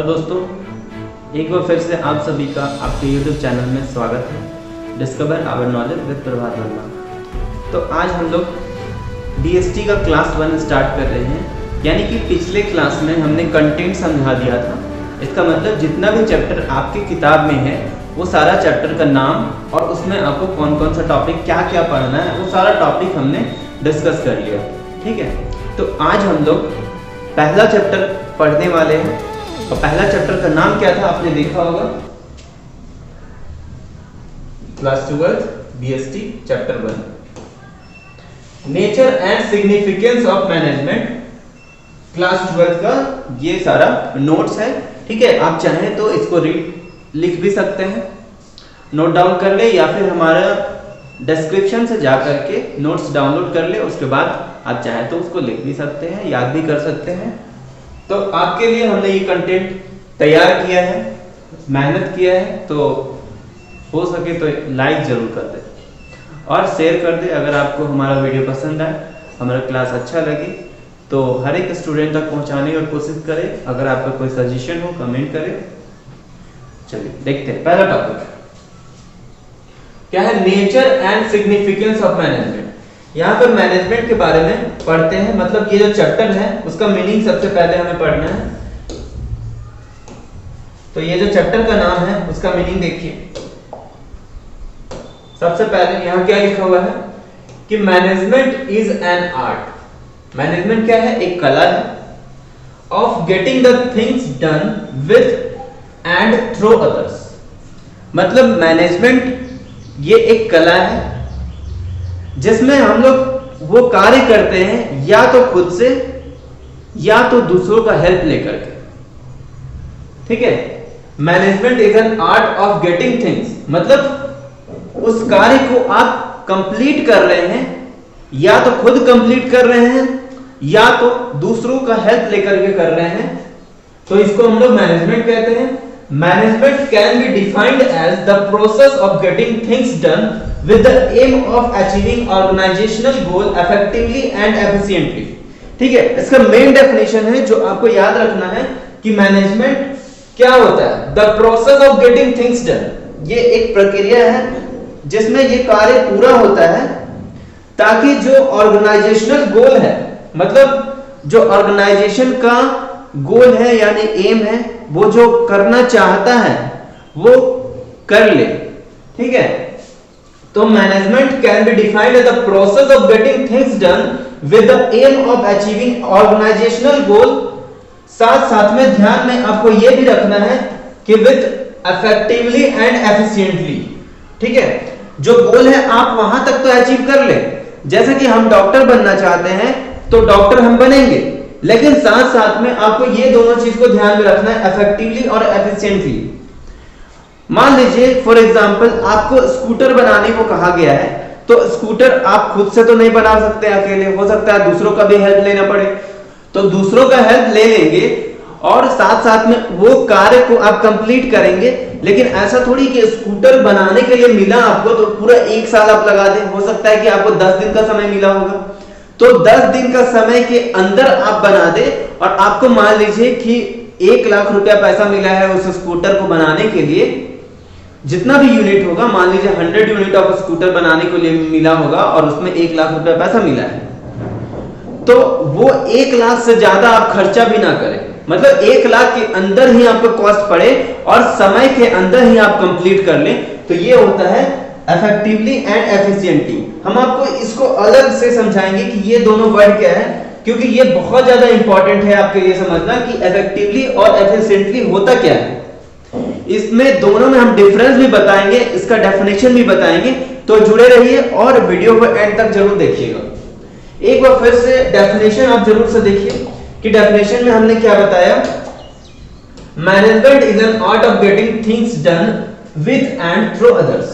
दोस्तों, एक बार फिर से आप सभी का आपके YouTube चैनल में स्वागत है। डिस्कवर आवर नॉलेज विद प्रभात वर्मा। तो आज हम लोग DST का क्लास 1 स्टार्ट कर रहे हैं। यानी कि पिछले क्लास में हमने कंटेंट समझा दिया था। इसका मतलब जितना भी चैप्टर आपकी किताब में है वो सारा चैप्टर का नाम और उसमें आपको कौन कौन सा टॉपिक क्या क्या पढ़ना है वो सारा टॉपिक हमने डिस्कस कर लिया। ठीक है, तो आज हम लोग पहला चैप्टर पढ़ने वाले हैं। और पहला चैप्टर का नाम क्या था आपने देखा होगा, class 12 DST chapter 1 nature and significance of management. Class 12 का ये सारा नोट्स है। ठीक है, आप चाहें तो इसको लिख भी सकते हैं, नोट डाउन कर ले, या फिर हमारा डिस्क्रिप्शन से जा करके नोट्स डाउनलोड कर ले। उसके बाद आप चाहें तो उसको लिख भी सकते हैं, याद भी कर सकते हैं। तो आपके लिए हमने ये कंटेंट तैयार किया है, मेहनत किया है, तो हो सके तो लाइक जरूर कर दे और शेयर कर दे। अगर आपको हमारा वीडियो पसंद आए, हमारा क्लास अच्छा लगे तो हर एक स्टूडेंट तक पहुंचाने की कोशिश करें। अगर आपका कोई सजेशन हो कमेंट करें। चलिए देखते हैं, पहला टॉपिक क्या है, nature and significance of management. यहाँ पर मैनेजमेंट के बारे में पढ़ते हैं, मतलब ये जो चैप्टर है उसका मीनिंग सबसे पहले हमें पढ़ना है। तो ये जो चैप्टर का नाम है उसका मीनिंग देखिए। सबसे पहले यहाँ क्या लिखा हुआ है कि management is an art. Management क्या है, एक कला है। Of getting the things done with and through others. मतलब मैनेजमेंट ये एक कला है जिसमें हम लोग वो कार्य करते हैं या तो खुद से या तो दूसरों का हेल्प लेकर के। ठीक है, management is an art of getting things, मतलब उस कार्य को आप कंप्लीट कर रहे हैं, या तो खुद कंप्लीट कर रहे हैं या तो दूसरों का हेल्प लेकर के कर रहे हैं, तो इसको हम लोग मैनेजमेंट कहते हैं। Management can be defined as the process of getting things done with the aim of achieving organizational goal effectively and efficiently। ठीक है, इसका मेन डेफिनेशन है जो आपको याद रखना है कि मैनेजमेंट क्या होता है, the process of getting things done। ये एक प्रक्रिया है जिसमें ये कार्य पूरा होता है ताकि जो ऑर्गेनाइजेशनल गोल है, मतलब जो ऑर्गेनाइजेशन का गोल है यानी एम है, वो जो करना चाहता है वो कर ले। ठीक है, तो management can be defined as the process of getting things done with the aim of achieving organisational goal. साथ साथ में ध्यान में आपको यह भी रखना है कि विद इफेक्टिवली एंड एफिशिएंटली। ठीक है, जो गोल है आप वहां तक तो अचीव कर ले। जैसे कि हम डॉक्टर बनना चाहते हैं तो डॉक्टर हम बनेंगे, लेकिन साथ साथ में आपको ये दोनों चीज को ध्यान में रखना है, इफेक्टिवली और एफिशिएंटली। मान लीजिए फॉर एग्जांपल आपको स्कूटर बनाने को कहा गया है, तो स्कूटर आप खुद से तो नहीं बना सकते अकेले, हो सकता है दूसरों का भी हेल्प लेना पड़े, तो दूसरों का हेल्प ले लेंगे और साथ साथ में वो कार्य को आप कंप्लीट करेंगे। लेकिन ऐसा थोड़ी कि स्कूटर बनाने के लिए मिला आपको तो पूरा 1 साल आप लगा दें। हो सकता है कि आपको 10 दिन का समय मिला होगा, तो 10 दिन का समय के अंदर आप बना दे। और आपको मान लीजिए कि 1 लाख रुपया पैसा मिला है उस स्कूटर को बनाने के लिए, जितना भी यूनिट होगा, मान लीजिए 100 यूनिट ऑफ स्कूटर बनाने के लिए मिला होगा और उसमें 1 लाख रुपया पैसा मिला है, तो वो 1 लाख से ज्यादा आप खर्चा भी ना करें, मतलब 1 लाख के अंदर ही आपको कॉस्ट पड़े और समय के अंदर ही आप कंप्लीट कर लें, तो ये होता है इफेक्टिवली एंड एफिशिएंटली। हम आपको इसको अलग से समझाएंगे कि ये दोनों वर्ड क्या है, क्योंकि ये बहुत ज्यादा इंपॉर्टेंट है आपके लिए समझना कि इफेक्टिवली और एफिशिएंटली होता क्या है। इसमें दोनों में हम डिफरेंस भी बताएंगे, इसका डेफिनेशन भी बताएंगे, तो जुड़े रहिए और वीडियो को एंड तक जरूर देखिएगा। एक बार फिर से डेफिनेशन आप जरूर से देखिए कि डेफिनेशन में हमने क्या बताया। Management is an art of getting things done with and through others.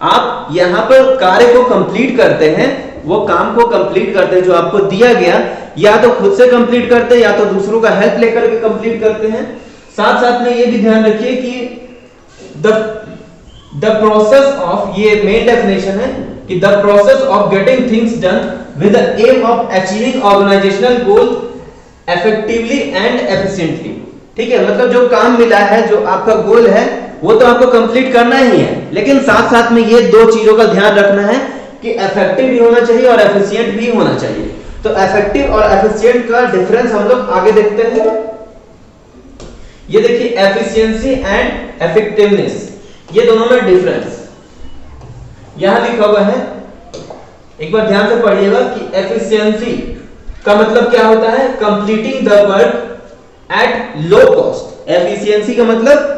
आप यहां पर कार्य को कंप्लीट करते हैं, वो काम को कंप्लीट करते हैं जो आपको दिया गया, या तो खुद से कंप्लीट करते हैं या तो दूसरों का हेल्प लेकर के कंप्लीट करते हैं। साथ साथ में ये भी ध्यान रखिए कि द प्रोसेस ऑफ, ये मेन डेफिनेशन है कि the process of getting things done with the aim of achieving organisational goal effectively and efficiently। ठीक है, मतलब जो काम मिला है, जो आपका गोल है, वो तो आपको कंप्लीट करना ही है, लेकिन साथ साथ में ये दो चीजों का ध्यान रखना है कि इफेक्टिव भी होना चाहिए और एफिशिएंट भी होना चाहिए। तो इफेक्टिव और एफिशिएंट का डिफरेंस हम लोग आगे देखते हैं। ये देखिए एफिशिएंसी एंड इफेक्टिवनेस, ये दोनों में डिफरेंस यहां लिखा हुआ है, एक बार ध्यान से पढ़िएगा कि एफिशिएंसी का मतलब क्या होता है, completing the work at low cost. Efficiency का मतलब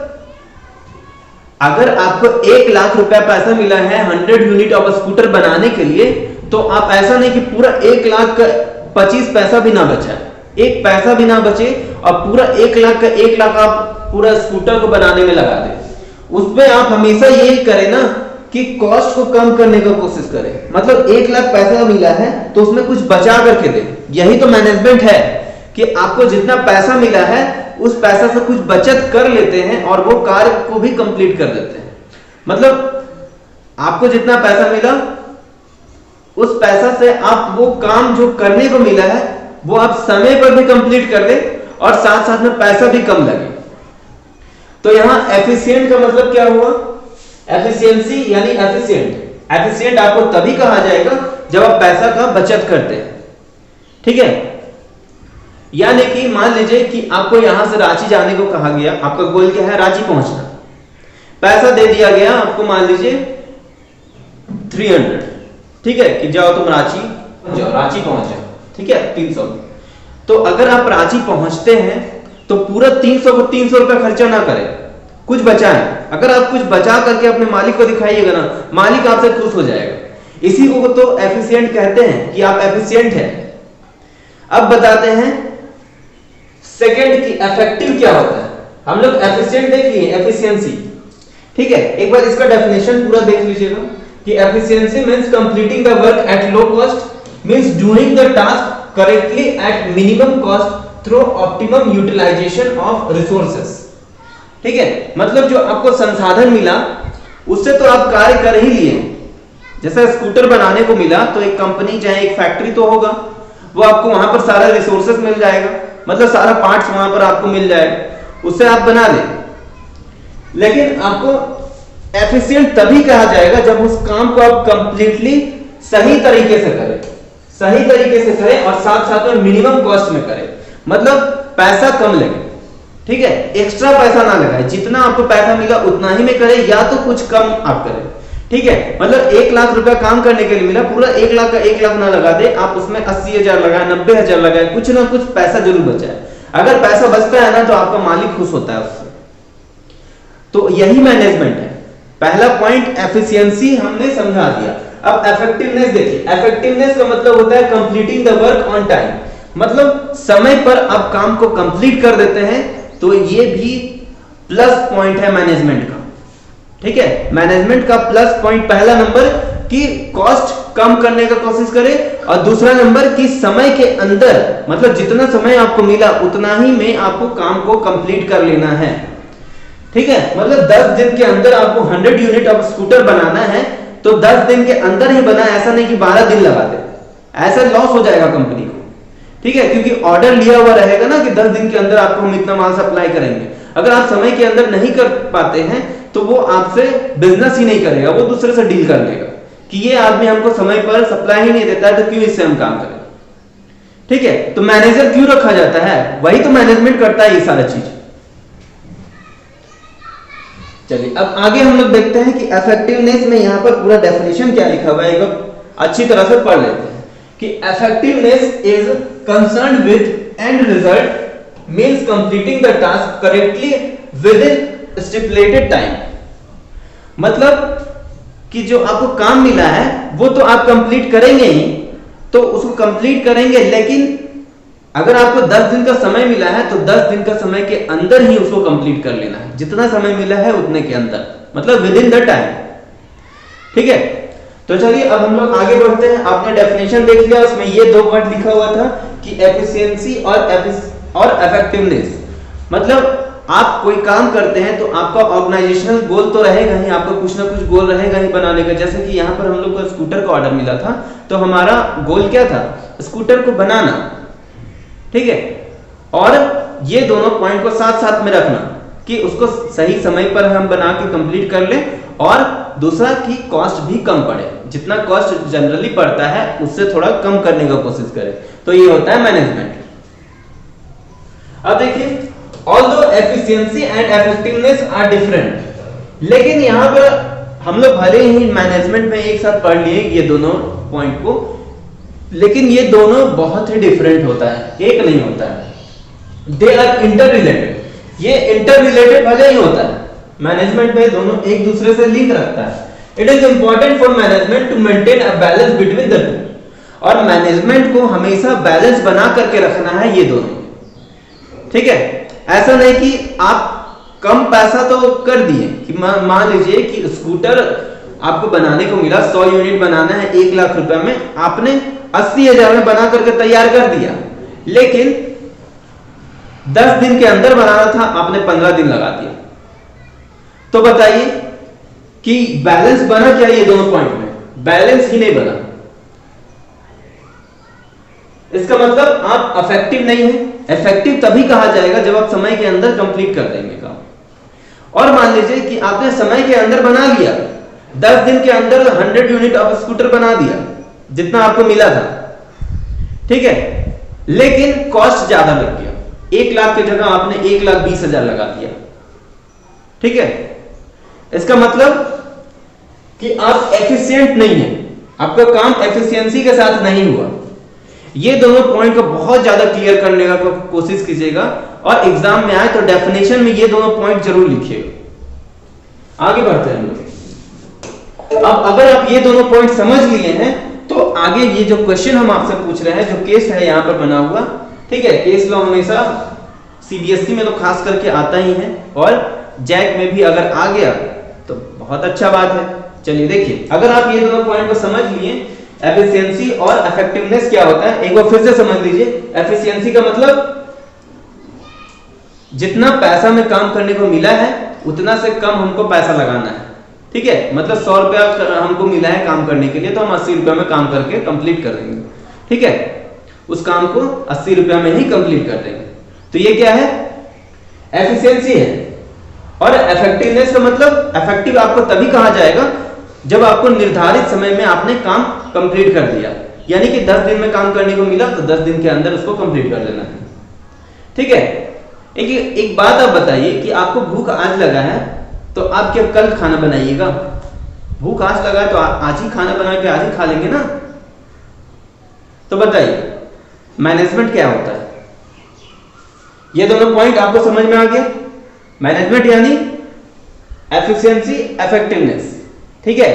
अगर आपको 1 लाख रुपया पैसा मिला है 100 यूनिट ऑफ स्कूटर बनाने के लिए, तो आप ऐसा नहीं कि पूरा 1 लाख का 25 पैसा भी ना बचा, एक पैसा भी ना बचे और पूरा 1 लाख का 1 लाख आप पूरा स्कूटर को बनाने में लगा दें। उसमें आप हमेशा यही करें ना कि कॉस्ट को कम करने की कोशिश करें, मतलब 1 लाख पैसा मिला है तो उसमें कुछ बचा करके दें। यही तो मैनेजमेंट है कि आपको जितना पैसा मिला है उस पैसा से कुछ बचत कर लेते हैं और वो कार्य को भी कंप्लीट कर देते हैं। मतलब आपको जितना पैसा मिला उस पैसा से आप वो काम जो करने को मिला है वो आप समय पर भी कंप्लीट कर दें और साथ साथ में पैसा भी कम लगे। तो यहां एफिशिएंट का मतलब क्या हुआ, एफिशिएंसी यानी एफिशिएंट। एफिशिएंट आपको तभी कहा जाएगा जब आप पैसा का बचत करते हैं, ठीक है। यानी कि मान लीजिए कि आपको यहां से रांची जाने को कहा गया, आपका गोल क्या है, रांची पहुंचना, पैसा दे दिया गया आपको, मान लीजिए 300, ठीक है, कि जाओ तुम रांची पहुंच जाओ, ठीक है, 300। तो अगर आप रांची पहुंचते हैं तो पूरा 300 को 300 रुपया खर्चा ना करें, कुछ बचाएं। अगर आप कुछ बचा करके अपने मालिक को दिखाइएगा ना, मालिक आपसे खुश हो जाएगा। इसी को तो एफिशिएंट कहते हैं कि आप एफिशिएंट हैं। अब बताते हैं सेकंड की इफेक्टिव क्या होता है। हम लोग एफिशिएंट देख लिए, एफिशिएंसी, ठीक है। एक बार इसका डेफिनेशन पूरा देख लीजिएगा कि efficiency means completing the work at low cost, means doing the task correctly at minimum cost through optimum utilisation of resources, ठीक है। मतलब जो आपको संसाधन मिला उससे तो आप कार्य कर ही लिए। जैसे स्कूटर बनाने को मिला तो एक कंपनी चाहे एक फैक्ट्री तो होगा, वो आपको वहां पर सारा रिसोर्सेस मिल जाएगा, मतलब सारा पार्ट्स वहां पर आपको मिल जाएगा, उससे आप बना ले। लेकिन आपको एफिशिएंट तभी कहा जाएगा जब उस काम को आप कंप्लीटली सही तरीके से करें और साथ साथ में मिनिमम कॉस्ट में करें, मतलब पैसा कम लगे, ठीक है, एक्स्ट्रा पैसा ना लगाए, जितना आपको पैसा मिला उतना ही में करें या तो कुछ कम आप करें, ठीक है। मतलब 1 लाख रुपया काम करने के लिए मिला, पूरा 1 लाख का 1 लाख ना लगा दे, आप उसमें 80,000 लगाए, 90,000 लगाए, कुछ ना कुछ पैसा जरूर बचाए। अगर पैसा बचता है ना तो आपका मालिक खुश होता है उससे। तो यही मैनेजमेंट है। पहला पॉइंट एफिशिएंसी हमने समझा दिया। अब इफेक्टिवनेस देखिए। इफेक्टिवनेस का मतलब होता है completing the work on time, मतलब समय पर आप काम को कंप्लीट कर देते हैं। तो ये भी प्लस पॉइंट है मैनेजमेंट का, ठीक है। मैनेजमेंट का प्लस पॉइंट पहला नंबर कि कॉस्ट कम करने का कोशिश करें, और दूसरा नंबर कि समय के अंदर, मतलब जितना समय आपको मिला उतना ही में आपको काम को कंप्लीट कर लेना है, ठीक है। मतलब 10 दिन के अंदर आपको 100 यूनिट ऑफ स्कूटर बनाना है तो 10 दिन के अंदर ही बना, ऐसा नहीं कि 12 दिन लगा दे, ऐसा लॉस हो जाएगा कंपनी को, ठीक है। क्योंकि ऑर्डर लिया हुआ रहेगा ना कि 10 दिन के अंदर आपको हम इतना माल सप्लाई करेंगे। अगर आप समय के अंदर नहीं कर पाते हैं तो वो आपसे बिजनेस ही नहीं करेगा, वो दूसरे से डील कर लेगा कि ये आदमी हमको समय पर सप्लाई ही नहीं देता है तो क्यों इससे हम काम करें, ठीक है। तो मैनेजर क्यों रखा जाता है, वही तो मैनेजमेंट करता है ये सारा चीज। चलिए अब आगे हम लोग देखते हैं कि इफेक्टिवनेस में यहां पर पूरा डेफिनेशन क्या लिखा हुआ है, एक अच्छी तरह से पढ़ लेते हैं कि effectiveness is concerned with and result, means completing the task correctly with in stipulated time. मतलब कि जो आपको काम मिला है वो तो आप कंप्लीट करेंगे ही, तो उसको कंप्लीट करेंगे, लेकिन अगर आपको 10 दिन का समय मिला है तो 10 दिन का समय के अंदर ही उसको कंप्लीट कर लेना है, जितना समय मिला है उतने के अंदर, मतलब विद इन द टाइम, ठीक है। तो चलिए अब हम लोग आगे बढ़ते हैं। आपने डेफिनेशन देख लिया, उसमें ये 2 वर्ड लिखा हुआ था कि एफिशिएंसी और इफेक्टिवनेस। मतलब आप कोई काम करते हैं तो आपका ऑर्गेनाइजेशनल गोल तो रहेगा ही, आपका कुछ ना कुछ गोल रहेगा ही बनाने का। जैसे कि यहाँ पर हम लोग को स्कूटर का ऑर्डर मिला था तो हमारा गोल क्या था, स्कूटर को बनाना, ठीक है। और ये दोनों पॉइंट को साथ साथ में रखना कि उसको सही समय पर हम बना के कंप्लीट कर लें, और दूसरा कि कॉस्ट भी कम पड़े, जितना कॉस्ट जनरली पड़ता है उससे थोड़ा कम करने का कोशिश करें। तो ये होता है मैनेजमेंट। अब देखिए, although efficiency and effectiveness are different, लेकिन यहां पर हम लोग भले ही मैनेजमेंट में एक साथ पढ़ लिए ये दोनों पॉइंट को, लेकिन ये दोनों बहुत ही डिफरेंट होता है, एक नहीं होता है। दे आर इंटर रिलेटेड, ये इंटर रिलेटेड भले ही होता है, मैनेजमेंट में दोनों एक दूसरे से लिंक रखता है। It is important for management to maintain a balance between the two, और मैनेजमेंट को हमेशा बैलेंस बना करके रखना है ये दोनों, ठीक है। ऐसा नहीं कि आप कम पैसा तो कर दिए, कि मान लीजिए कि स्कूटर आपको बनाने को मिला, 100 यूनिट बनाना है 1 लाख रुपए में, आपने 80,000 में बना करके तैयार कर दिया, लेकिन 10 दिन के अंदर बनाना था, आपने 15 दिन लगा दिया। तो बताइए कि बैलेंस बना क्या ये दोनों पॉइंट में? बैलेंस ही नहीं बना। इसका मतलब आप इफेक्टिव नहीं है। इफेक्टिव तभी कहा जाएगा जब आप समय के अंदर कंप्लीट कर देंगे काम। और मान लीजिए कि आपने समय के अंदर बना लिया, 10 दिन के अंदर 100 यूनिट ऑफ स्कूटर बना दिया जितना आपको मिला था, ठीक है, लेकिन कॉस्ट ज्यादा लग गया, 1 लाख की जगह आपने 1,20,000 लगा दिया, ठीक है। इसका मतलब कि आप एफिशिएंट नहीं है, आपका काम एफिशिएंसी के साथ नहीं हुआ। ये दोनों पॉइंट को बहुत ज्यादा क्लियर करने का कोशिश कीजिएगा, और एग्जाम में आए तो डेफिनेशन में ये दोनों पॉइंट जरूर लिखिएगा। आगे बढ़ते हैं हम लोग। अब अगर आप ये दोनों पॉइंट समझ लिए हैं तो आगे ये जो क्वेश्चन हम आपसे पूछ रहे हैं, जो केस है यहां पर बना हुआ, ठीक है, केस लॉ हमेशा सीबीएसई में तो खास करके आता ही है, और जैक में भी अगर आ गया तो बहुत अच्छा बात है। चलिए देखिए, अगर आप ये दोनों पॉइंट को समझ लिए, एफिशिएंसी और इफेक्टिवनेस क्या होता है, एक बार फिर से समझ लीजिए। एफिशिएंसी का मतलब जितना पैसा में काम करने को मिला है उतना से कम हमको पैसा लगाना है, ठीक है। मतलब 100 रुपया हमको मिला है काम करने के लिए, तो हम 80 रुपया में काम करके कंप्लीट कर देंगे, ठीक है। उस काम को 80 रुपया में ही कंप्लीट कर देंगे। तो ये क्या है? एफिशिएंसी है। और इफेक्टिवनेस का मतलब, इफेक्टिव आपको तभी कहा जाएगा जब आपको निर्धारित समय में आपने काम कंप्लीट कर दिया, यानी कि 10 दिन में काम करने को मिला तो 10 दिन के अंदर उसको कंप्लीट कर लेना है, ठीक है। एक बात आप बताइए कि आपको भूख आज लगा है तो आप क्या कल खाना बनाइएगा? भूख आज लगा है तो आज ही खाना बना के आज ही खा लेंगे ना। तो बताइए मैनेजमेंट क्या होता है? ये दोनों पॉइंट आपको समझ में आ गया? मैनेजमेंट यानी एफिशिएंसी, इफेक्टिवनेस, ठीक है।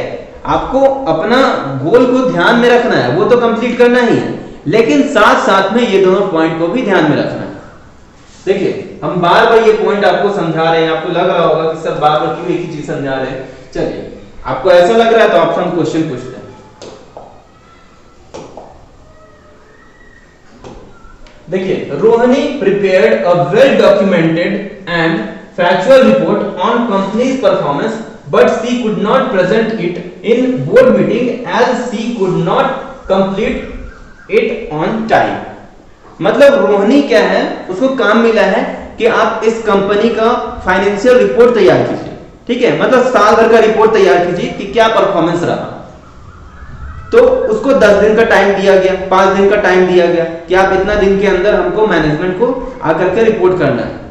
आपको अपना गोल को ध्यान में रखना है, वो तो कंप्लीट करना ही है, लेकिन साथ साथ में ये दोनों पॉइंट को भी ध्यान में रखना है। देखिए, हम बार बार ये पॉइंट आपको समझा रहे हैं, आपको लग रहा होगा कि सर बार बार क्यों एक ही चीज समझा रहे हैं। चलिए, आपको ऐसा लग रहा है तो आपसे हम क्वेश्चन पूछते हैं। देखिए, Rohini prepared a well documented and factual report on company's performance, but she could not present it in board meeting as she could not complete it on time। मतलब रोहिणी क्या है, उसको काम मिला है कि आप इस कंपनी का फाइनेंशियल रिपोर्ट तैयार कीजिए, ठीक है। मतलब साल भर का रिपोर्ट तैयार कीजिए कि क्या परफॉर्मेंस रहा। तो उसको 10 दिन का टाइम दिया गया, 5 दिन का टाइम दिया गया कि आप इतना दिन के अंदर हमको मैनेजमेंट को आकर के रिपोर्ट करना है,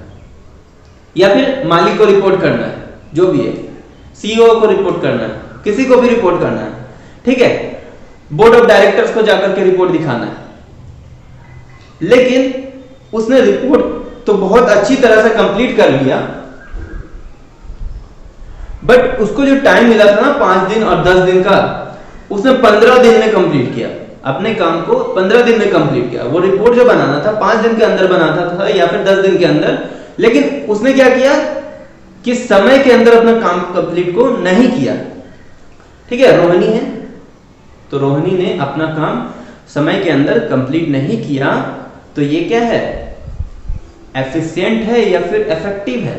या फिर मालिक को रिपोर्ट करना है, जो भी है, सीईओ को रिपोर्ट करना है, किसी को भी रिपोर्ट करना है, ठीक है। बोर्ड ऑफ डायरेक्टर्स को जाकर के रिपोर्ट दिखाना है। लेकिन उसने रिपोर्ट तो बहुत अच्छी तरह से कंप्लीट कर लिया, बट उसको जो टाइम मिला था ना 5 दिन और 10 दिन का, उसने 15 दिन में कंप्लीट किया। अपने काम को 15 दिन में कंप्लीट किया। वो रिपोर्ट जो बनाना था 5 दिन के अंदर बनाना था या फिर 10 दिन के अंदर, लेकिन उसने क्या किया कि समय के अंदर अपना काम कंप्लीट को नहीं किया, ठीक है। रोहिणी है तो रोहिणी ने अपना काम समय के अंदर कंप्लीट नहीं किया, तो ये क्या है? एफिशिएंट है या फिर इफेक्टिव है?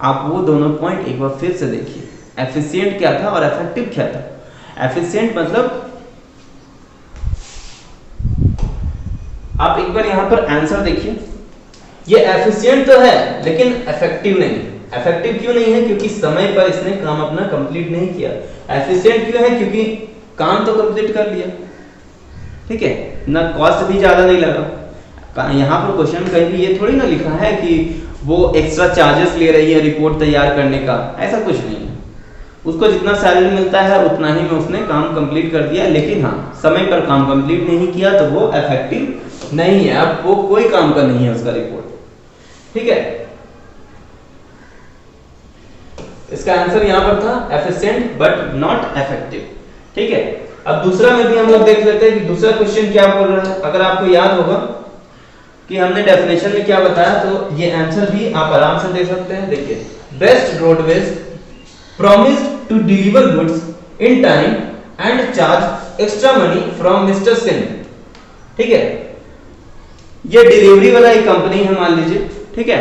आप वो दोनों पॉइंट एक बार फिर से देखिए, एफिशिएंट क्या था और इफेक्टिव क्या था। एफिशिएंट मतलब, आप एक बार यहां पर आंसर देखिए, ये एफिशिएंट तो है लेकिन इफेक्टिव नहीं। इफेक्टिव क्यों नहीं है? क्योंकि समय पर इसने काम अपना कंप्लीट नहीं किया। एफिशिएंट क्यों है? क्योंकि काम तो कंप्लीट कर लिया, ठीक है ना, कॉस्ट भी ज्यादा नहीं लगा। यहाँ पर क्वेश्चन कहीं भी ये थोड़ी ना लिखा है कि वो एक्स्ट्रा चार्जेस ले रही है रिपोर्ट तैयार करने का, ऐसा कुछ नहीं है। उसको जितना सैलरी मिलता है उतना ही में उसने काम कंप्लीट कर दिया, लेकिन हाँ समय पर काम कंप्लीट नहीं किया तो वो इफेक्टिव नहीं है। अब वो कोई काम का नहीं है उसका रिपोर्ट, ठीक है। इसका आंसर यहां पर था एफिशिएंट बट नॉट इफेक्टिव, ठीक है। अब दूसरा में भी हम लोग देख लेते हैं कि दूसरा क्वेश्चन क्या बोल रहा है। अगर आपको याद होगा कि हमने डेफिनेशन में क्या बताया, तो ये आंसर भी आप आराम से दे सकते हैं। देखिए, best roadways promised to deliver goods in time and charge extra money from Mr. Singh, ठीक है। ये डिलीवरी वाला एक कंपनी है मान लीजिए, ठीक है।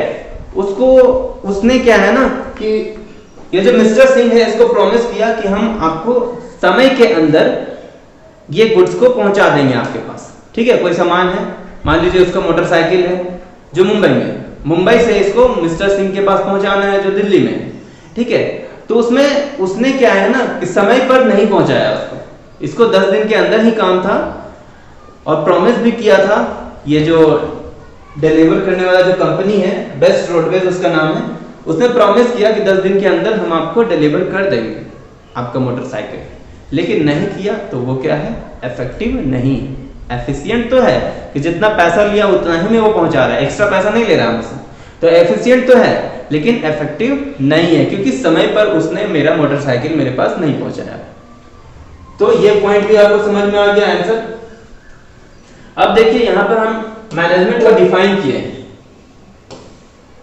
उसने क्या है ना कि ये जो मिस्टर सिंह है इसको प्रॉमिस किया कि हम आपको समय के अंदर ये गुड्स को पहुंचा देंगे आपके पास, ठीक है। कोई सामान है, मान लीजिए उसका मोटरसाइकिल है जो मुंबई से इसको मिस्टर सिंह के पास पहुंचाना है जो दिल्ली में है, ठीक है। तो उसमें उसने क्या है ना कि समय पर नहीं पहुंचाया इसको 10 दिन के अंदर ही काम था और प्रॉमिस भी किया था। ये जो डिलीवर करने वाला जो कंपनी है बेस्ट रोडवेज उसका नाम है, उसने प्रॉमिस किया कि 10 दिन के अंदर हम आपको डिलीवर कर देंगे आपका मोटरसाइकिल, लेकिन नहीं किया तो वो क्या है, इफेक्टिव नहीं। एफिशिएंट तो है कि जितना पैसा लिया उतना ही में वो पहुंचा रहा है, एक्स्ट्रा पैसा नहीं ले रहा हमसे, तो एफिशिएंट तो है लेकिन इफेक्टिव नहीं है क्योंकि समय पर उसने मेरा मोटरसाइकिल मेरे पास नहीं पहुंचाया। तो ये पॉइंट भी आपको समझ में आ गया आंसर। अब देखिए यहां पर हम मैनेजमेंट को डिफाइन किए,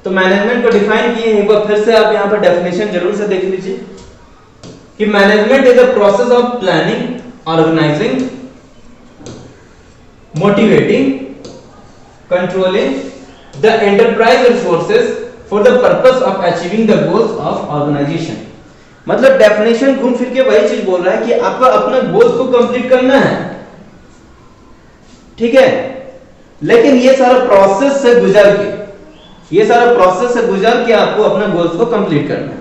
तो मैनेजमेंट को डिफाइन किए एक बार फिर से आप यहां पर डेफिनेशन जरूर से देख लीजिए कि management is a process of planning, organizing, motivating, controlling the enterprise resources for the purpose of achieving the goals of organization। मतलब डेफिनेशन घूम फिर के वही चीज बोल रहा है कि आपको अपना गोल्स को कंप्लीट करना है, ठीक है, लेकिन ये सारा प्रोसेस से गुजर के आपको अपना गोल्स को कंप्लीट करना है।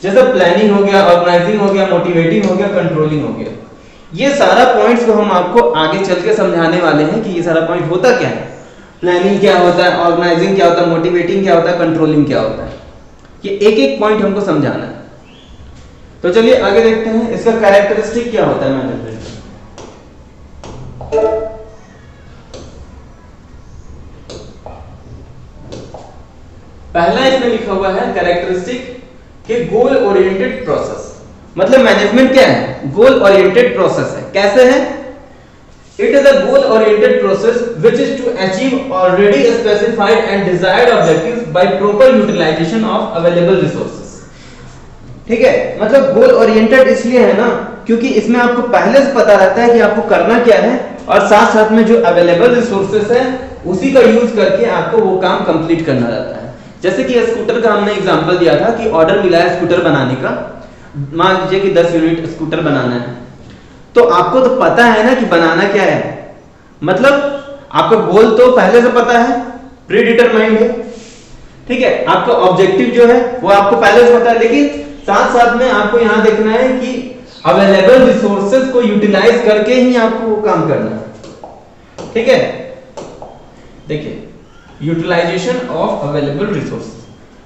जैसे प्लानिंग हो गया, ऑर्गेनाइजिंग हो गया, मोटिवेटिंग हो गया, कंट्रोलिंग हो गया। ये सारा पॉइंट्स को हम आपको आगे चल के समझाने वाले हैं कि ये सारा पॉइंट होता क्या है, प्लानिंग क्या होता है, ऑर्गेनाइजिंग क्या होता है, मोटिवेटिंग क्या होता है, कंट्रोलिंग क्या होता है। ये एक एक पॉइंट हमको समझाना है। तो चलिए आगे देखते हैं इसका कैरेक्टरिस्टिक क्या होता है मैनेजमेंट। पहला इसमें लिखा हुआ है कैरेक्टरिस्टिक कि गोल ओरिएंटेड प्रोसेस। मतलब मैनेजमेंट क्या है, गोल ओरिएंटेड प्रोसेस है। कैसे है? It is a goal-oriented process which is to achieve already specified and desired objectives by proper utilization of available resources। ठीक है, मतलब गोल ओरिएंटेड इसलिए है ना क्योंकि इसमें आपको पहले से पता रहता है कि आपको करना क्या है और साथ साथ में जो अवेलेबल रिसोर्सेस है उसी का यूज करके आपको वो काम कंप्लीट करना रहता है। जैसे कि स्कूटर का हमने एग्जांपल दिया था कि ऑर्डर मिला है स्कूटर बनाने का, मान लीजिए कि 10 यूनिट स्कूटर बनाना है, तो आपको तो पता है ना कि बनाना क्या है, मतलब आपका गोल तो पहले से पता है, प्री डिटरमाइंड है, ठीक है। आपका ऑब्जेक्टिव जो है वो आपको पहले से पता है, लेकिन साथ साथ में आपको यहां देखना है कि अवेलेबल रिसोर्सेज को यूटिलाइज करके ही आपको वो काम करना है, ठीक है। देखिए, यूटिलाइजेशन ऑफ अवेलेबल रिसोर्सेज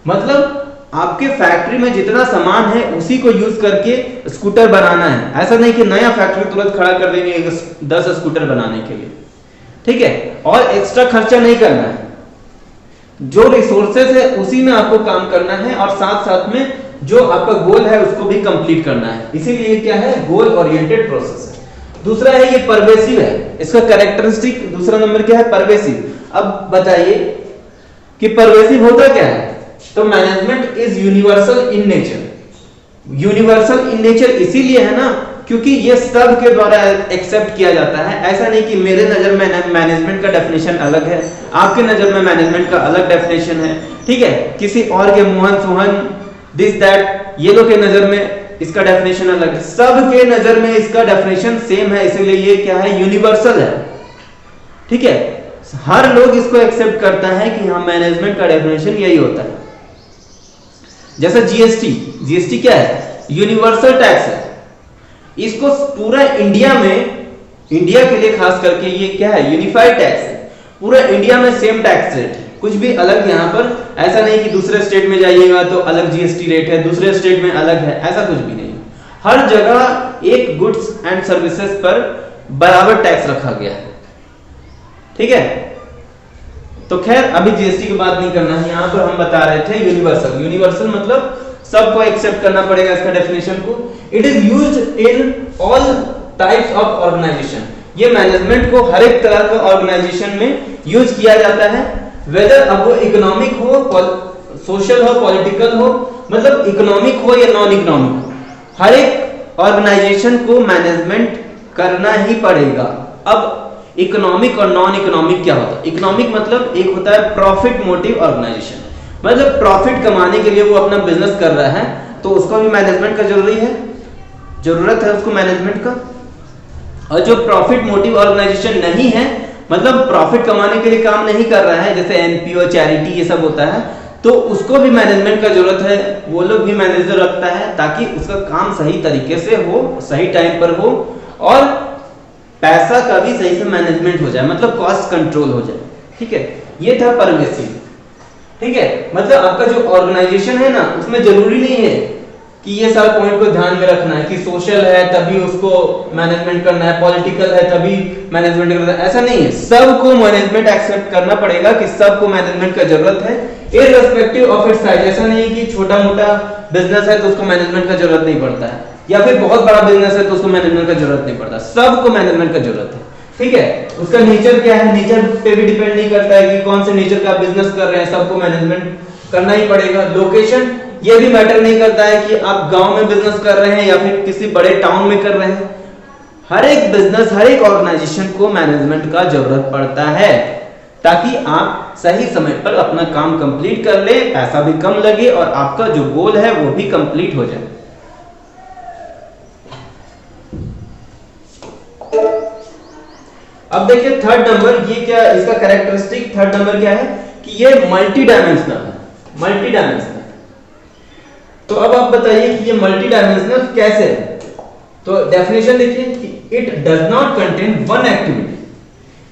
मतलब आपके फैक्ट्री में जितना सामान है उसी को यूज करके स्कूटर बनाना है। ऐसा नहीं कि नया फैक्ट्री तुरंत खड़ा कर देंगे 10 स्कूटर बनाने के लिए, ठीक है, और एक्स्ट्रा खर्चा नहीं करना है। जो रिसोर्सेज है उसी में आपको काम करना है और साथ साथ में जो आपका गोल है उसको भी कंप्लीट करना है। इसीलिए क्या है, गोल ओरिएंटेड प्रोसेस है। दूसरा है ये परवेसिव है, इसका कैरेक्टरिस्टिक दूसरा नंबर क्या है, परवेसिव। अब बताइए कि परवेसिव होता क्या है। तो management is universal in nature. Universal in nature इसीलिए है ना क्योंकि ये सब के द्वारा एक्सेप्ट किया जाता है। ऐसा नहीं कि मेरे नजर में मैनेजमेंट का डेफिनेशन अलग है, आपके नजर में मैनेजमेंट का अलग डेफिनेशन है, ठीक है, किसी और के मोहन सोहन दिस दैट ये लोग के नजर में इसका डेफिनेशन अलग है। सब के नजर में इसका डेफिनेशन सेम है, इसीलिए ये क्या है, यूनिवर्सल है, ठीक है। हर लोग इसको एक्सेप्ट करता है कि हाँ मैनेजमेंट का डेफिनेशन यही होता है। जैसे जीएसटी क्या है? यूनिवर्सल टैक्स है। इसको पूरा इंडिया में, इंडिया के लिए खास करके ये क्या है? यूनिफाइड टैक्स है। पूरा इंडिया में सेम टैक्स रेट है, कुछ भी अलग यहाँ पर ऐसा नहीं कि दूसरे स्टेट में जाइएगा तो अलग जीएसटी रेट है, दूसरे स्टेट में अलग है, ऐसा कुछ भी नहीं। हर जगह एक गुड्स एंड सर्विसेज पर बराबर टैक्स रखा गया है, ठीक है। तो खैर अभी जीएसटी की बात नहीं करना है, यहाँ पर हम बता रहे थे यूनिवर्सल मतलब सबको एक्सेप्ट करना पड़ेगा इसका डेफिनेशन को। It is used in all types of organization. ये मैनेजमेंट को हर एक तरह का ऑर्गेनाइजेशन में यूज किया जाता है, वेदर अब वो इकोनॉमिक हो, सोशल हो, पॉलिटिकल हो, मतलब इकोनॉमिक हो या नॉन इकोनॉमिक हो, हर एक ऑर्गेनाइजेशन को मैनेजमेंट करना ही पड़ेगा। अब इकोनॉमिक और नॉन इकोनॉमिक क्या होता है? इकोनॉमिक मतलब एक होता है प्रॉफिट मोटिव ऑर्गेनाइजेशन, मतलब प्रॉफिट कमाने के लिए वो अपना बिजनेस कर रहा है, तो उसको भी मैनेजमेंट का जरूरत है उसको मैनेजमेंट का। और जो प्रॉफिट मोटिव ऑर्गेनाइजेशन नहीं है, मतलब प्रॉफिट कमाने के लिए काम नहीं कर रहा है, जैसे एनपीओ, चैरिटी, ये सब होता है, तो उसको भी मैनेजमेंट का जरूरत है। वो लोग भी मैनेजर रखता है ताकि उसका काम सही तरीके से हो, सही टाइम पर हो और पैसा का भी सही से मैनेजमेंट हो जाए, मतलब कॉस्ट कंट्रोल हो जाए, ठीक है। ये था परवेसिव, ठीक है। मतलब आपका जो ऑर्गेनाइजेशन है ना, उसमें जरूरी नहीं है कि ये सारे पॉइंट को ध्यान में रखना है कि सोशल है तभी उसको मैनेजमेंट करना है, पॉलिटिकल है तभी मैनेजमेंट करना है, ऐसा नहीं है। सबको मैनेजमेंट एक्सेप्ट करना पड़ेगा कि सबको मैनेजमेंट का जरूरत है, इररिस्पेक्टिव ऑफ इट्स साइज। ऐसा नहीं है कि छोटा मोटा बिजनेस है तो उसको मैनेजमेंट का जरूरत नहीं पड़ता है, या फिर बहुत बड़ा बिजनेस है तो उसको मैनेजमेंट का जरूरत नहीं पड़ता, सबको मैनेजमेंट का जरूरत है, ठीक है। उसका नेचर क्या है, नेचर पे भी डिपेंड नहीं करता है कि कौन से नेचर का आप बिजनेस कर रहे हैं, सबको मैनेजमेंट करना ही पड़ेगा। लोकेशन ये भी मैटर नहीं करता है कि आप गांव में बिजनेस कर रहे हैं या फिर किसी बड़े टाउन में कर रहे हैं, हर एक बिजनेस, हर एक ऑर्गेनाइजेशन को मैनेजमेंट का जरूरत पड़ता है ताकि आप सही समय पर अपना काम कंप्लीट कर ले, पैसा भी कम लगे और आपका जो गोल है वो भी कंप्लीट हो जाए। अब देखिए थर्ड नंबर, ये क्या इसका कैरेक्टरिस्टिक थर्ड नंबर क्या है कि ये मल्टी डायमेंशनल है, मल्टी डायमेंशनल। तो अब आप बताइए कि ये मल्टी डायमेंशनल कैसे है? तो डेफिनेशन देखिए कि it does not contain one activity.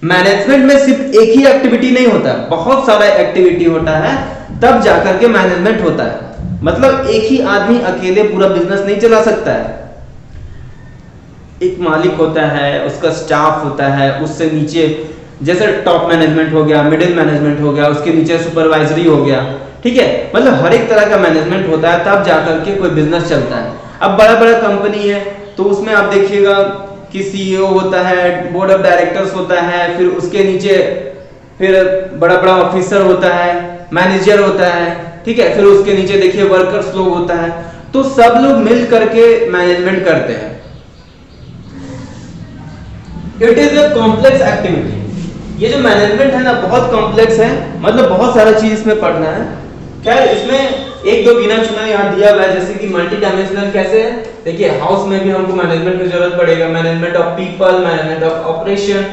Management में सिर्फ एक ही एक्टिविटी नहीं होता, बहुत सारा एक्टिविटी होता है, तब जाकर के मैनेजमेंट होता है। मतलब एक ही आदमी अकेले पूरा बिजनेस नहीं चला सकता है, एक मालिक होता है, उसका स्टाफ होता है, उससे नीचे जैसे टॉप मैनेजमेंट हो गया, मिडिल मैनेजमेंट हो गया, उसके नीचे सुपरवाइजरी हो गया, ठीक है। मतलब हर एक तरह का मैनेजमेंट होता है, तब जाकर के कोई बिजनेस चलता है। अब बड़ा बड़ा कंपनी है तो उसमें आप देखिएगा कि सीईओ होता है, बोर्ड ऑफ डायरेक्टर्स होता है, फिर उसके नीचे फिर बड़ा बड़ा ऑफिसर होता है, मैनेजर होता है, ठीक है, फिर उसके नीचे देखिए वर्कर्स लोग होता है, तो सब लोग मिल करके मैनेजमेंट करते हैं। It is a complex activity. ये जो मैनेजमेंट है ना बहुत कॉम्प्लेक्स है, मतलब बहुत सारा चीज इसमें पढ़ना है। खैर इसमें एक दो गिना चुना यहाँ दिया हुआ है, जैसे कि मल्टी डायमेंशनल कैसे है। देखिए हाउस में भी हमको मैनेजमेंट की जरूरत पड़ेगा, management of people, management of operation,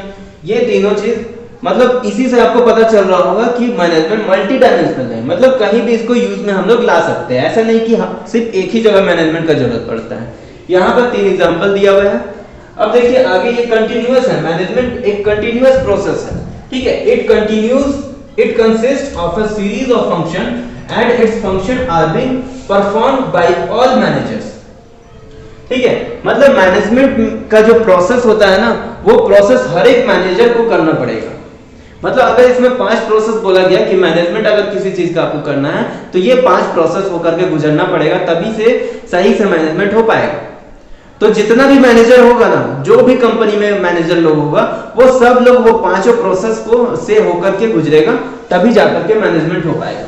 ये तीनों चीज मतलब इसी से आपको पता चल रहा होगा कि मैनेजमेंट मल्टी डायमेंशनल है, मतलब कहीं भी इसको यूज में हम लोग ला सकते हैं। ऐसा नहीं कि सिर्फ एक ही जगह मैनेजमेंट का जरूरत पड़ता है। यहाँ पर 3 एग्जाम्पल दिया हुआ है। अब देखिए आगे ये कंटिन्यूअस है, मैनेजमेंट एक कंटिन्यूअस प्रोसेस है, ठीक है। It consist of a series of function and its function are being performed by all managers, ठीक है। मतलब मैनेजमेंट का जो प्रोसेस होता है ना, वो प्रोसेस हर एक मैनेजर को करना पड़ेगा। मतलब अगर इसमें 5 प्रोसेस बोला गया कि मैनेजमेंट अगर किसी चीज का आपको करना है तो ये 5 प्रोसेस होकर के गुजरना पड़ेगा, तभी से सही से मैनेजमेंट हो पाएगा। तो जितना भी मैनेजर होगा ना, जो भी कंपनी में मैनेजर लोग होगा, वो सब लोग वो 5 प्रोसेस को से होकर के गुजरेगा, तभी जाकर के मैनेजमेंट हो पाएगा।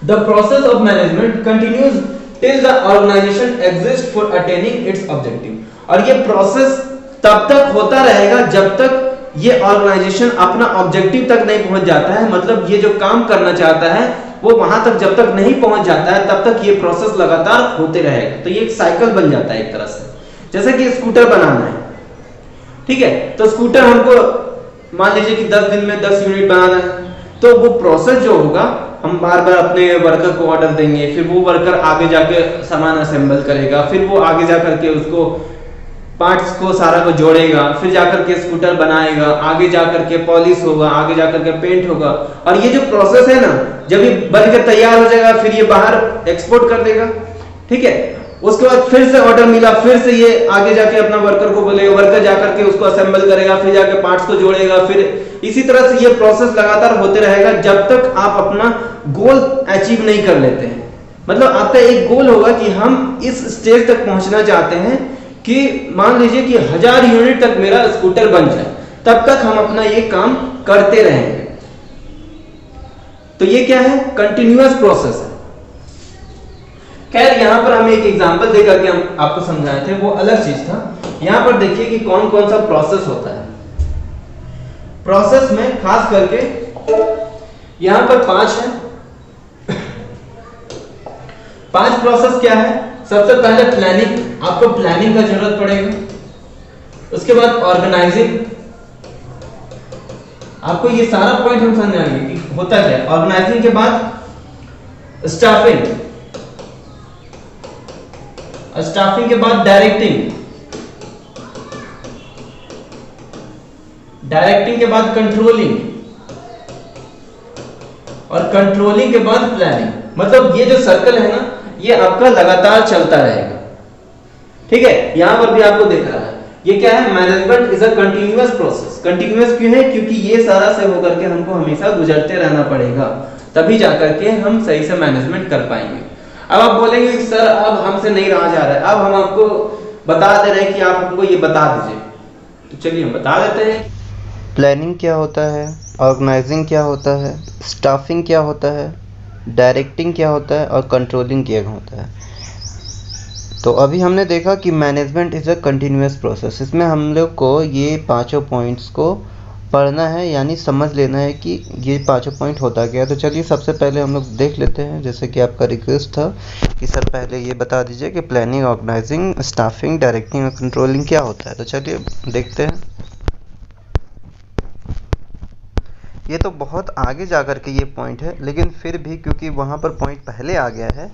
The process of management continues till the organization exist for attaining its objective. और ये प्रोसेस तब तक होता रहेगा जब तक ये ऑर्गेनाइजेशन अपना ऑब्जेक्टिव तक नहीं पहुंच जाता है। मतलब ये जो काम करना चाहता है वो वहां तक जब तक नहीं पहुंच जाता है, तब तक ये प्रोसेस लगातार होते रहेगा। तो ये एक साइकिल बन जाता है एक तरह से, जैसे कि स्कूटर बनाना है, ठीक है। तो स्कूटर हमको मान लीजिए कि 10 दिन में 10 यूनिट बनाना है, तो वो प्रोसेस जो होगा, हम बार बार अपने वर्कर को ऑर्डर देंगे, फिर वो वर्कर आगे जाके सामान असेंबल करेगा, फिर वो आगे जा करके उसको पार्ट्स को सारा को जोड़ेगा, फिर जाकर के स्कूटर बनाएगा, आगे जाकर के पॉलिश होगा, आगे जाकर के पेंट होगा, और ये जो प्रोसेस है ना, जब ये बन के तैयार हो जाएगा फिर ये बाहर एक्सपोर्ट कर देगा, ठीक है। उसके बाद फिर से ऑर्डर मिला, फिर से ये आगे जाके अपना वर्कर को बोलेगा, वर्कर जाकर के उसको असेंबल करेगा, फिर जाके पार्ट्स को जोड़ेगा, फिर इसी तरह से ये प्रोसेस लगातार होते रहेगा जब तक आप अपना गोल अचीव नहीं कर लेते हैं। मतलब आपका एक गोल होगा कि हम इस स्टेज तक पहुंचना चाहते हैं कि मान लीजिए कि 1000 यूनिट तक मेरा स्कूटर बन जाए, तब तक हम अपना ये काम करते रहेंगे। तो ये क्या है? कंटिन्यूअस प्रोसेस है। खैर यहां पर हम एक एग्जांपल देकर के हम आपको समझाए थे, वो अलग चीज था। यहां पर देखिए कि कौन कौन सा प्रोसेस होता है। प्रोसेस में खास करके यहां पर 5 है। 5 प्रोसेस क्या है? सबसे पहले प्लानिंग, आपको प्लानिंग का जरूरत पड़ेगा। उसके बाद ऑर्गेनाइजिंग, आपको ये सारा पॉइंट हम समझाएंगे कि होता क्या है। ऑर्गेनाइजिंग के बाद स्टाफिंग, स्टाफिंग के बाद डायरेक्टिंग, डायरेक्टिंग के बाद कंट्रोलिंग, और कंट्रोलिंग के बाद प्लानिंग। मतलब ये जो सर्कल है ना, ये आपका लगातार चलता रहेगा, ठीक है। यहां पर भी आपको दिख रहा है ये क्या है? Management is a continuous process. Continuous क्यों है? क्योंकि ये सारा से होकर के हमको हमेशा गुजरते रहना पड़ेगा, तभी जाकर के हम सही से मैनेजमेंट कर पाएंगे। अब आप बोलेंगे कि सर अब हमसे नहीं रहा जा रहा है, अब हम आपको बता दे रहे हैं कि आप हमको ये बता दीजिए, तो चलिए हम बता देते हैं। प्लानिंग क्या होता है, ऑर्गेनाइजिंग क्या होता है, स्टाफिंग क्या होता है, डायरेक्टिंग क्या होता है और कंट्रोलिंग क्या होता है। तो अभी हमने देखा कि management is a continuous process. इसमें हम लोग को ये पांचों पॉइंट्स को पढ़ना है, यानी समझ लेना है कि ये पांचों पॉइंट होता क्या है। तो चलिए सबसे पहले हम लोग देख लेते हैं, जैसे कि आपका रिक्वेस्ट था कि सर पहले ये बता दीजिए कि प्लानिंग, ऑर्गेनाइजिंग, स्टाफिंग, डायरेक्टिंग और कंट्रोलिंग क्या होता है। तो चलिए देखते हैं। ये तो बहुत आगे जा कर के ये पॉइंट है, लेकिन फिर भी क्योंकि वहाँ पर पॉइंट पहले आ गया है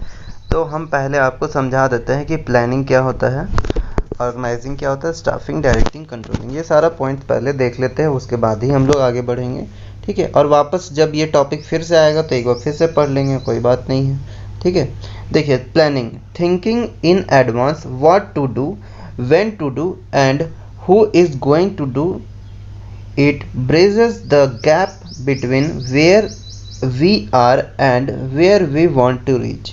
तो हम पहले आपको समझा देते हैं कि प्लानिंग क्या होता है, ऑर्गेनाइजिंग क्या होता है, स्टाफिंग, डायरेक्टिंग, कंट्रोलिंग। ये सारा पॉइंट पहले देख लेते हैं, उसके बाद ही हम लोग आगे बढ़ेंगे, ठीक है। और वापस जब ये टॉपिक फिर से आएगा तो एक बार फिर से पढ़ लेंगे, कोई बात नहीं है, ठीक है। देखिए planning, thinking in advance what to do, when to do and who is going to do it, bridges the gap between where we are and where we want to reach,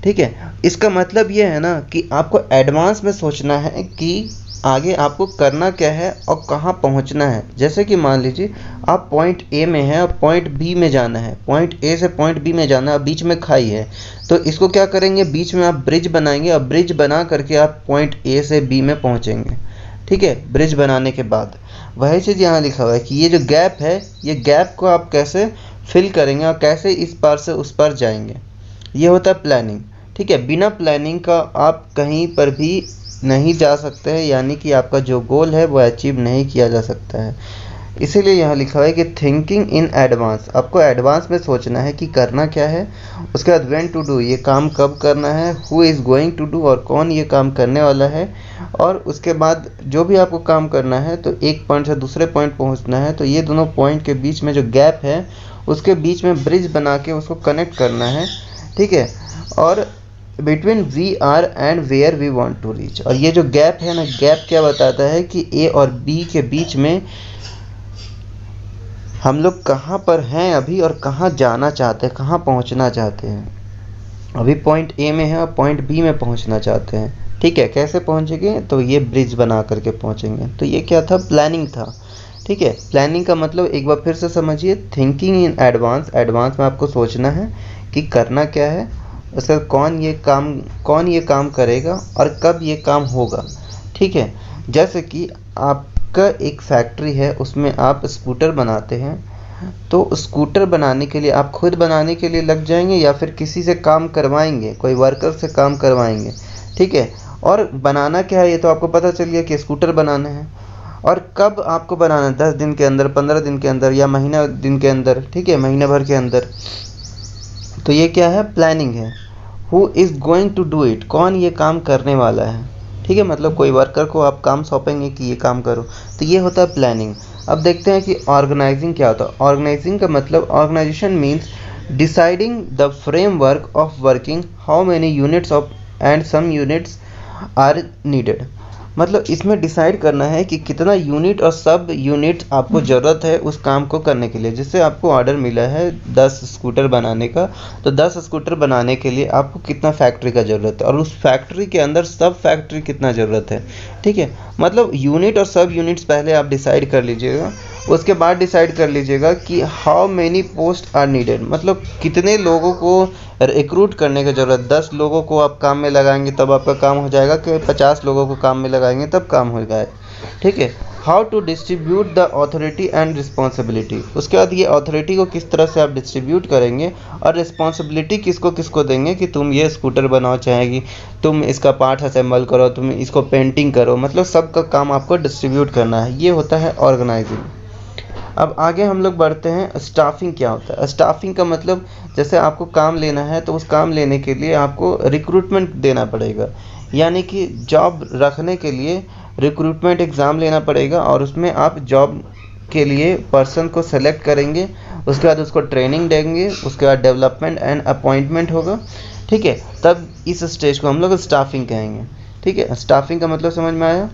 ठीक है। इसका मतलब ये है ना कि आपको एडवांस में सोचना है कि आगे आपको करना क्या है और कहाँ पहुँचना है। जैसे कि मान लीजिए आप पॉइंट ए में हैं और पॉइंट बी में जाना है, पॉइंट ए से पॉइंट बी में जाना है, बीच में खाई है, तो इसको क्या करेंगे, बीच में आप ब्रिज बनाएंगे और ब्रिज बना करके आप पॉइंट ए से बी में पहुँचेंगे, ठीक है। ब्रिज बनाने के बाद वही चीज़ यहाँ लिखा हुआ है कि ये जो गैप है, ये गैप को आप कैसे फिल करेंगे और कैसे इस पार से उस पार जाएंगे, ये होता है प्लानिंग, ठीक है। बिना प्लानिंग का आप कहीं पर भी नहीं जा सकते हैं, यानी कि आपका जो गोल है वो अचीव नहीं किया जा सकता है। इसीलिए यहाँ लिखा हुआ है कि थिंकिंग इन एडवांस, आपको एडवांस में सोचना है कि करना क्या है। उसके बाद व्हेन टू डू, ये काम कब करना है, who is going to do, और कौन ये काम करने वाला है। और उसके बाद जो भी आपको काम करना है तो एक पॉइंट से दूसरे पॉइंट पहुँचना है, तो ये दोनों पॉइंट के बीच में जो गैप है उसके बीच में ब्रिज बना के उसको कनेक्ट करना है, ठीक है। और between we are and where we want to reach, और ये जो गैप है ना, गैप क्या बताता है कि ए और बी के बीच में हम लोग कहाँ पर हैं अभी और कहाँ जाना चाहते हैं, कहाँ पहुँचना चाहते हैं। अभी पॉइंट ए में है और पॉइंट बी में पहुँचना चाहते हैं, ठीक है। कैसे पहुँचेंगे, तो ये ब्रिज बना करके पहुँचेंगे। तो ये क्या था, प्लानिंग था, ठीक है। प्लानिंग का मतलब एक बार फिर से समझिए, थिंकिंग इन एडवांस, एडवांस में आपको सोचना है कि करना क्या है, उसका कौन ये काम करेगा और कब ये काम होगा, ठीक है। जैसे कि आपका एक फैक्ट्री है, उसमें आप स्कूटर बनाते हैं, तो स्कूटर बनाने के लिए आप खुद बनाने के लिए लग जाएंगे या फिर किसी से काम करवाएंगे, कोई वर्कर से काम करवाएंगे, ठीक है। और बनाना क्या है ये तो आपको पता चल गया कि स्कूटर बनाना है। और कब आपको बनाना है, 10 दिन के अंदर, 15 दिन के अंदर या महीना दिन के अंदर, ठीक है, महीने भर के अंदर। तो ये क्या है, प्लानिंग है। Who is going to do it, कौन ये काम करने वाला है, ठीक है, मतलब कोई वर्कर को आप काम सौंपेंगे कि ये काम करो, तो ये होता है प्लानिंग। अब देखते हैं कि ऑर्गेनाइजिंग क्या होता है। ऑर्गेनाइजिंग का मतलब, organization means deciding the framework of working, how many units of and some units are needed. मतलब इसमें डिसाइड करना है कि कितना यूनिट और सब यूनिट आपको ज़रूरत है उस काम को करने के लिए। जैसे आपको ऑर्डर मिला है 10 स्कूटर बनाने का, तो 10 स्कूटर बनाने के लिए आपको कितना फैक्ट्री का ज़रूरत है, और उस फैक्ट्री के अंदर सब फैक्ट्री कितना ज़रूरत है, ठीक है। मतलब यूनिट और सब यूनिट्स पहले आप डिसाइड कर लीजिएगा। उसके बाद डिसाइड कर लीजिएगा कि how many post are needed, मतलब कितने लोगों को रिक्रूट करने की ज़रूरत। 10 लोगों को आप काम में लगाएंगे तब आपका काम हो जाएगा, कि 50 लोगों को काम में लगाएंगे तब काम हो जाए, ठीक है। How to distribute the authority and responsibility, उसके बाद ये अथॉरिटी को किस तरह से आप डिस्ट्रीब्यूट करेंगे और रिस्पॉन्सिबिलिटी किसको किसको देंगे, कि तुम ये स्कूटर बनाओ, चाहेगी तुम इसका पार्ट असेंबल करो, तुम इसको पेंटिंग करो, मतलब सबका काम आपको डिस्ट्रीब्यूट करना है। ये होता है ऑर्गेनाइजिंग। अब आगे हम लोग बढ़ते हैं, स्टाफिंग क्या होता है। स्टाफिंग का मतलब, जैसे आपको काम लेना है तो उस काम लेने के लिए आपको रिक्रूटमेंट देना पड़ेगा, यानी कि जॉब रखने के लिए रिक्रूटमेंट एग्ज़ाम लेना पड़ेगा, और उसमें आप जॉब के लिए पर्सन को सेलेक्ट करेंगे, उसके बाद उसको ट्रेनिंग देंगे, उसके बाद डेवलपमेंट एंड अपॉइंटमेंट होगा, ठीक है। तब इस स्टेज को हम लोग स्टाफिंग कहेंगे, ठीक है। स्टाफिंग का मतलब समझ में आया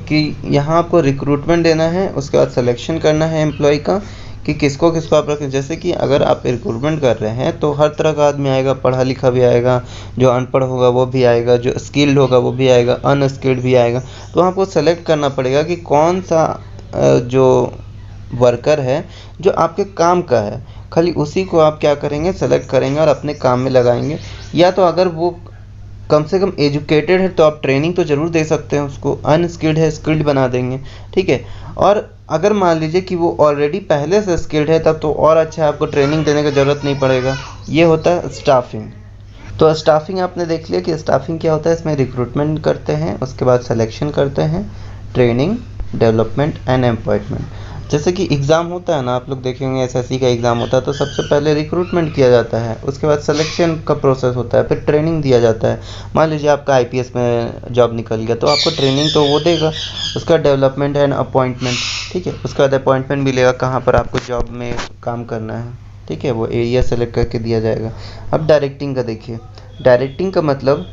कि यहाँ आपको रिक्रूटमेंट देना है, उसके बाद सिलेक्शन करना है एम्प्लॉय का, कि किसको किसको आप रखें। जैसे कि अगर आप रिक्रूटमेंट कर रहे हैं तो हर तरह का आदमी आएगा, पढ़ा लिखा भी आएगा, जो अनपढ़ होगा वो भी आएगा, जो स्किल्ड होगा वो भी आएगा, अनस्किल्ड भी आएगा। तो आपको सेलेक्ट करना पड़ेगा कि कौन सा जो वर्कर है जो आपके काम का है, खाली उसी को आप क्या करेंगे, सेलेक्ट करेंगे और अपने काम में लगाएंगे। या तो अगर वो कम से कम एजुकेटेड है तो आप ट्रेनिंग तो ज़रूर दे सकते हैं उसको, अनस्किल्ड है स्किल्ड बना देंगे, ठीक है। और अगर मान लीजिए कि वो ऑलरेडी पहले से स्किल्ड है तब तो और अच्छा है, आपको ट्रेनिंग देने की ज़रूरत नहीं पड़ेगा। ये होता है स्टाफिंग। तो स्टाफिंग आपने देख लिया कि स्टाफिंग क्या होता है। इसमें रिक्रूटमेंट करते हैं, उसके बाद सिलेक्शन करते हैं, ट्रेनिंग, डेवलपमेंट एंड एम्प्लॉयमेंट। जैसे कि एग्ज़ाम होता है ना, आप लोग देखे होंगे एसएससी का एग्ज़ाम होता है, तो सबसे पहले रिक्रूटमेंट किया जाता है, उसके बाद सिलेक्शन का प्रोसेस होता है, फिर ट्रेनिंग दिया जाता है। मान लीजिए आपका आईपीएस में जॉब निकल गया तो आपको ट्रेनिंग तो वो देगा, उसका डेवलपमेंट एंड अपॉइंटमेंट, ठीक है। उसके बाद अपॉइंटमेंट मिलेगा कहाँ पर आपको जॉब में काम करना है, ठीक है, वो एरिया सेलेक्ट करके दिया जाएगा। अब डायरेक्टिंग का देखिए। डायरेक्टिंग का मतलब,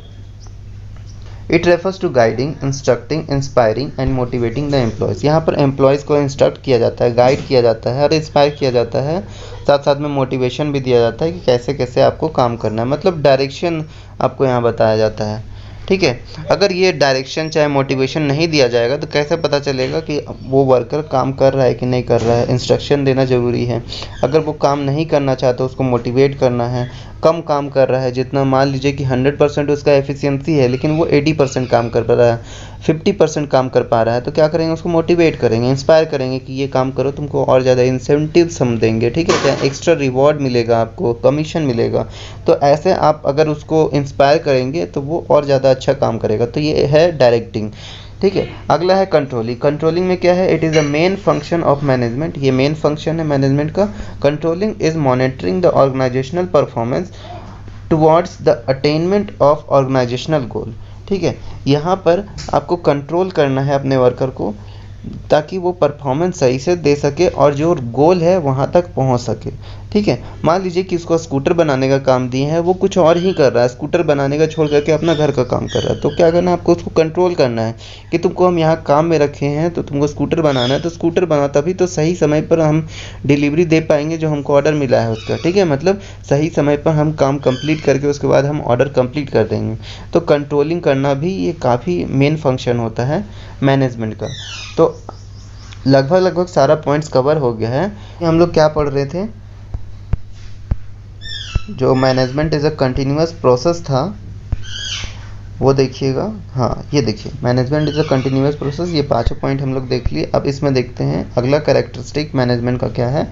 it refers to guiding, instructing, inspiring and motivating the employees. यहाँ पर एम्प्लॉयज़ को इंस्ट्रक्ट किया जाता है, गाइड किया जाता है और इंस्पायर किया जाता है, साथ साथ में मोटिवेशन भी दिया जाता है कि कैसे कैसे आपको काम करना है। मतलब डायरेक्शन आपको यहाँ बताया जाता है, ठीक है। अगर ये डायरेक्शन चाहे मोटिवेशन नहीं दिया जाएगा तो कैसे पता चलेगा कि वो वर्कर काम कर रहा है कि नहीं कर रहा है। इंस्ट्रक्शन देना ज़रूरी है। अगर वो काम नहीं करना चाहता उसको मोटिवेट करना है। कम काम कर रहा है, जितना मान लीजिए कि 100% उसका एफिशिएंसी है लेकिन वो 80% काम कर पा रहा है, 50% काम कर पा रहा है, तो क्या करेंगे, उसको मोटिवेट करेंगे, इंस्पायर करेंगे कि ये काम करो, तुमको और ज़्यादा इंसेंटिव्स हम देंगे, ठीक है, क्या एक्स्ट्रा रिवॉर्ड मिलेगा, आपको कमीशन मिलेगा। तो ऐसे आप अगर उसको इंस्पायर करेंगे तो वो और ज़्यादा अच्छा काम करेगा। तो ये है डायरेक्टिंग, ठीक है। अगला है कंट्रोलिंग। कंट्रोलिंग में क्या है, it is the main function of management. ये मेन फंक्शन है मैनेजमेंट का। Controlling is monitoring the organisational performance towards the attainment of organisational goal, ठीक है। यहाँ पर आपको कंट्रोल करना है अपने वर्कर को ताकि वो परफॉर्मेंस सही से दे सके और जो गोल है वहाँ तक पहुँच सके, ठीक है। मान लीजिए कि उसको स्कूटर बनाने का काम दिए हैं, वो कुछ और ही कर रहा है, स्कूटर बनाने का छोड़ करके अपना घर का काम कर रहा है, तो क्या करना है, आपको उसको कंट्रोल करना है कि तुमको हम यहाँ काम में रखे हैं तो तुमको स्कूटर बनाना है, तो स्कूटर बना, तभी तो सही समय पर हम डिलीवरी दे पाएंगे जो हमको ऑर्डर मिला है उसका, ठीक है। मतलब सही समय पर हम काम कंप्लीट करके उसके बाद हम ऑर्डर कंप्लीट कर देंगे। तो कंट्रोलिंग करना भी ये काफ़ी मेन फंक्शन होता है मैनेजमेंट का। तो लगभग सारा पॉइंट्स कवर हो गया है। हम लोग क्या पढ़ रहे थे, जो management is a continuous process था वो देखिएगा। हाँ, ये देखिए, management is a continuous process. ये 5 पॉइंट हम लोग देख लिए। अब इसमें देखते हैं अगला कैरेक्टरिस्टिक मैनेजमेंट का क्या है,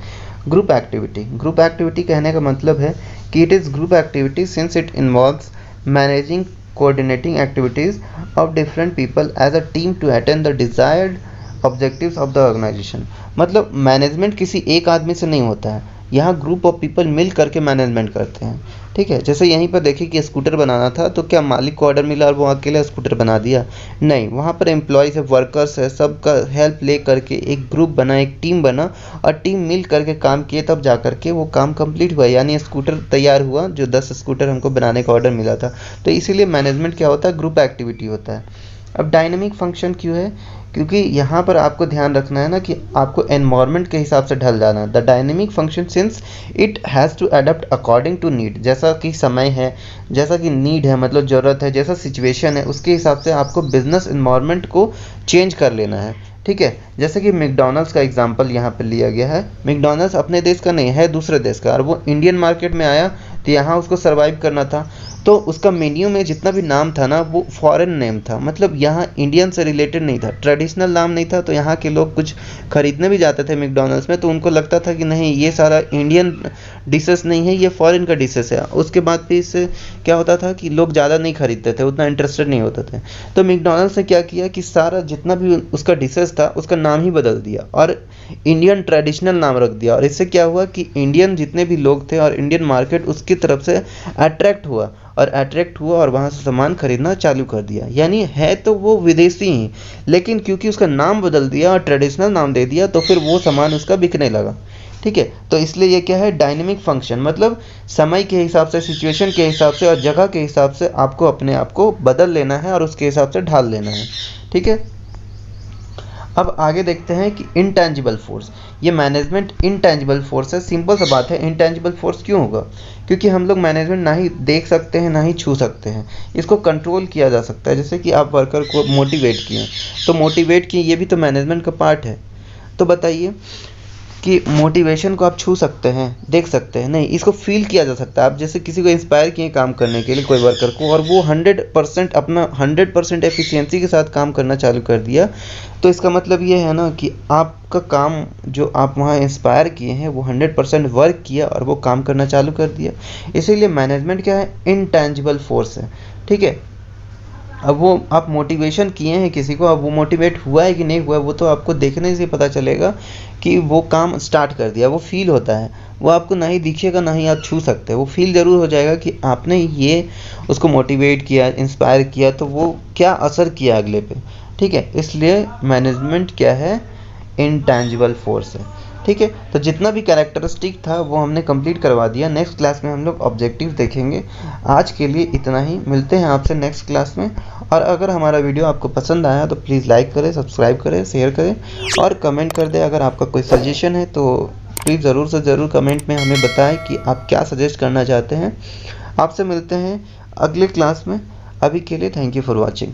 ग्रुप एक्टिविटी। ग्रुप एक्टिविटी कहने का मतलब है कि it is group activity since it involves managing coordinating activities of different people as a team to attain the desired objectives of the organization. मतलब मैनेजमेंट किसी एक आदमी से नहीं होता है, यहाँ ग्रुप ऑफ पीपल मिल करके मैनेजमेंट करते हैं। ठीक है, जैसे यहीं पर देखिए कि स्कूटर बनाना था तो क्या मालिक को ऑर्डर मिला और वो अकेले स्कूटर बना दिया? नहीं, वहाँ पर एम्प्लॉयज़ है, वर्कर्स है, सबका हेल्प ले करके एक ग्रुप बना, एक टीम बना और टीम मिल करके काम किए, तब जा करके वो काम कंप्लीट हुआ, यानी स्कूटर तैयार हुआ जो 10 स्कूटर हमको बनाने का ऑर्डर मिला था। तो इसीलिए मैनेजमेंट क्या होता है? ग्रुप एक्टिविटी होता है। अब डायनेमिक फंक्शन क्यों है? क्योंकि यहाँ पर आपको ध्यान रखना है ना कि आपको एनवायरनमेंट के हिसाब से ढल जाना है। The dynamic function since it has to adapt according to need, जैसा कि समय है, जैसा कि नीड है मतलब ज़रूरत है, जैसा सिचुएशन है उसके हिसाब से आपको बिजनेस एनवायरनमेंट को चेंज कर लेना है। ठीक है, जैसे कि मैकडॉनल्ड्स का एग्जांपल यहाँ पे लिया गया है। मैकडॉनल्ड्स अपने देश का नहीं है, दूसरे देश का, और वो इंडियन मार्केट में आया तो यहाँ उसको सर्वाइव करना था, तो उसका मेन्यू में जितना भी नाम था ना वो फॉरेन नेम था, मतलब यहाँ इंडियन से रिलेटेड नहीं था, ट्रेडिशनल नाम नहीं था। तो यहाँ के लोग कुछ खरीदने भी जाते थे मैकडॉनल्ड्स में तो उनको लगता था कि नहीं ये सारा इंडियन डिशेस नहीं है, ये फॉरेन का डिशेस है। उसके बाद फिर इससे क्या होता था कि लोग ज़्यादा नहीं खरीदते थे, उतना इंटरेस्टेड नहीं होते थे। तो मैकडॉनल्ड्स ने क्या किया कि सारा जितना भी उसका डिशेस था उसका नाम ही बदल दिया और इंडियन ट्रेडिशनल नाम रख दिया। और इससे क्या हुआ कि इंडियन जितने भी लोग थे और इंडियन मार्केट उसकी तरफ से अट्रैक्ट हुआ और वहाँ से सामान खरीदना चालू कर दिया। यानी है तो वो विदेशी ही, लेकिन क्योंकि उसका नाम बदल दिया और ट्रेडिशनल नाम दे दिया तो फिर वो सामान उसका बिकने लगा। ठीक है, तो इसलिए ये क्या है? डायनेमिक फंक्शन, मतलब समय के हिसाब से, सिचुएशन के हिसाब से और जगह के हिसाब से आपको अपने आप को बदल लेना है और उसके हिसाब से ढाल लेना है। ठीक है, अब आगे देखते हैं कि इंटेंजिबल फोर्स। ये मैनेजमेंट इंटेंजिबल फोर्स है। सिंपल सा बात है, इंटेंजिबल फोर्स क्यों होगा? क्योंकि हम लोग मैनेजमेंट ना ही देख सकते हैं ना ही छू सकते हैं, इसको कंट्रोल किया जा सकता है। जैसे कि आप वर्कर को मोटिवेट किए तो मोटिवेट किए, ये भी तो मैनेजमेंट का पार्ट है। तो बताइए कि मोटिवेशन को आप छू सकते हैं, देख सकते हैं? नहीं, इसको फील किया जा सकता है। आप जैसे किसी को इंस्पायर किए काम करने के लिए, कोई वर्कर को, और वो 100% अपना 100% एफिशिएंसी के साथ काम करना चालू कर दिया, तो इसका मतलब ये है ना कि आपका काम जो आप वहाँ इंस्पायर किए हैं वो 100% वर्क किया और वो काम करना चालू कर दिया। इसीलिए मैनेजमेंट क्या है? इंटेंजिबल फोर्स है। ठीक है, अब वो आप मोटिवेशन किए हैं किसी को, अब वो मोटिवेट हुआ है कि नहीं हुआ वो तो आपको देखने से पता चलेगा कि वो काम स्टार्ट कर दिया। वो फील होता है, वो आपको ना ही दिखेगा ना ही आप छू सकते हैं, वो फील ज़रूर हो जाएगा कि आपने ये उसको मोटिवेट किया, इंस्पायर किया, तो वो क्या असर किया अगले पे। ठीक है, इसलिए मैनेजमेंट क्या है? इंटेंजिबल फोर्स है। ठीक है, तो जितना भी कैरेक्टरिस्टिक था वो हमने कंप्लीट करवा दिया। नेक्स्ट क्लास में हम लोग ऑब्जेक्टिव देखेंगे। आज के लिए इतना ही, मिलते हैं आपसे नेक्स्ट क्लास में। और अगर हमारा वीडियो आपको पसंद आया तो प्लीज़ लाइक करें, सब्सक्राइब करें, शेयर करें और कमेंट कर दें। अगर आपका कोई सजेशन है तो प्लीज़ ज़रूर से ज़रूर कमेंट में हमें बताएं कि आप क्या सजेस्ट करना चाहते हैं। आपसे मिलते हैं अगले क्लास में। अभी के लिए थैंक यू फॉर वॉचिंग।